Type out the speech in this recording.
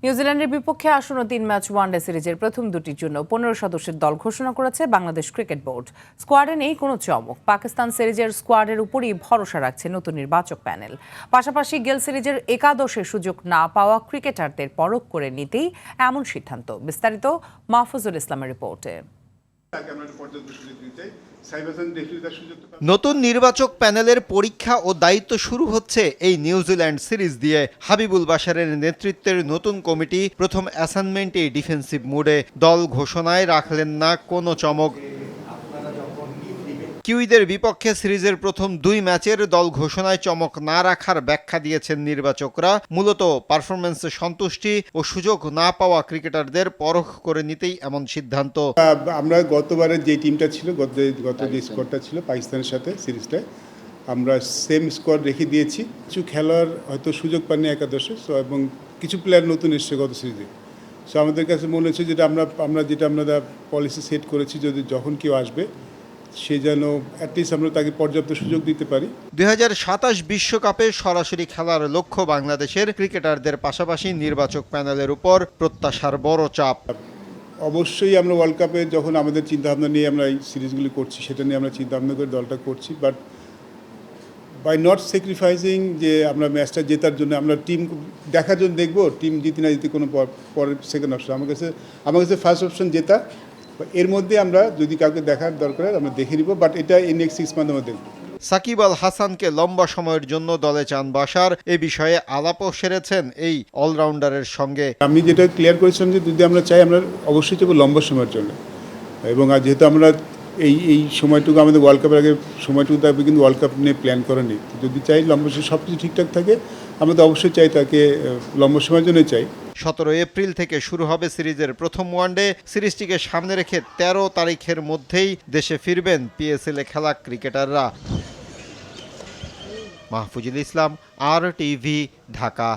নিউজিল্যান্ডের বিপক্ষে আসন্ন 3 ম্যাচ ওয়ানডে সিরিজের প্রথম দুটির জন্য 15 সদস্যের দল ঘোষণা করেছে বাংলাদেশ ক্রিকেট বোর্ড। স্কোয়াডে নেই কোনো চমক। পাকিস্তান সিরিজের স্কোয়াডের উপরই ভরসা রাখছে নতুন নির্বাচক প্যানেল। পাশাপাশি গেল সিরিজের একাদশের সুযোগ না পাওয়া ক্রিকেটারদের পরখ করে নিতেই এমন সিদ্ধান্ত। বিস্তারিত মাহফুজুল ইসলামের রিপোর্টে। নতুন নির্বাচক প্যানেলের পরীক্ষা ও দায়িত্ব শুরু হচ্ছে এই নিউজিল্যান্ড সিরিজ দিয়ে। হাবিবুল বাশারের নেতৃত্বের নতুন কমিটি প্রথম অ্যাসাইনমেন্টে ডিফেন্সিভ মুডে। দল ঘোষণায় রাখলেন না কোনো চমক। কিউইদের বিপক্ষে সিরিজের প্রথম 2 ম্যাচের দল ঘোষণায় চমক না রাখার ব্যাখ্যা দিয়েছেন নির্বাচকরা। মূলত পারফরম্যান্সে সন্তুষ্টি ও সুযোগ না পাওয়া ক্রিকেটারদের পরখ করে নিতেই এমন সিদ্ধান্ত। আমরা গতবারের যে টিমটা ছিল, গত যে স্কোয়াডটা ছিল পাকিস্তানের সাথে সিরিজটায়, আমরা সেম স্কোয়াড রেখে দিয়েছি। কিছু খেলোয়াড় হয়তো সুযোগ পাননি একাদশে, এবং কিছু প্লেয়ার নতুন এসছে গত সিরিজে। সো আমাদের কাছে মনে হচ্ছে যেটা আমরা পলিসি সেট করেছি, যদি যখন কেউ আসবে সে যেন অ্যাটলিস্ট আমরা তাকে পর্যাপ্ত সুযোগ দিতে পারি। 2027 বিশ্বকাপে সরাসরি খেলার লক্ষ্য বাংলাদেশের ক্রিকেটারদের পাশাপাশি নির্বাচক প্যানেলের উপর প্রত্যাশার বড় চাপ। অবশ্যই আমরা ওয়ার্ল্ড কাপে যখন আমাদের চিন্তাভাবনা নিয়ে আমরা এই সিরিজগুলি করছি, সেটা নিয়ে আমরা চিন্তাভাবনা করে দলটা করছি, বাট বাই নট স্যাক্রিফাইসিং যে আমরা ম্যাচটা জেতার জন্য, আমরা টিম দেখার জন্য দেখবো টিম জিতে না জিতে কোনো পরের সেকেন্ড অপশন। আমার কাছে ফার্স্ট অপশন জেতা। এর মধ্যে আমরা যদি কাউকে দেখার দরকার আমরা দেখে নিব, বাট এটা এই নেক্সট 6 মান্থ আমরা দেখব। সাকিব আল হাসানকে লম্বা সময়ের জন্য দলে চান বাশার। এ বিষয়ে আলাপও সেরেছেন এই অলরাউন্ডারের সঙ্গে। আমি যেটা ক্লিয়ার করেছিলাম যে যদি আমরা চাই, আমরা অবশ্যই চাইব লম্বা সময়ের জন্য, এবং আর যেহেতু আমরা এই সময়টুকু আমাদের ওয়ার্ল্ড কাপের আগে সময়টুকু থাকবে, কিন্তু ওয়ার্ল্ড কাপ নিয়ে প্ল্যান করা নেই। যদি চাই লম্বা সময় সব কিছু ঠিকঠাক থাকে, আমরা তো অবশ্যই চাই তাকে লম্বা সময়ের জন্য চাই। 17 এপ্রিল থেকে শুরু হবে সিরিজের প্রথম ওয়ানডে। সিরিজটিকে সামনে রেখে 13 তারিখের মধ্যেই দেশে ফিরবেন পিএসএল-এ খেলা ক্রিকেটাররা। মাহফুজুল ইসলাম, RTV, ঢাকা।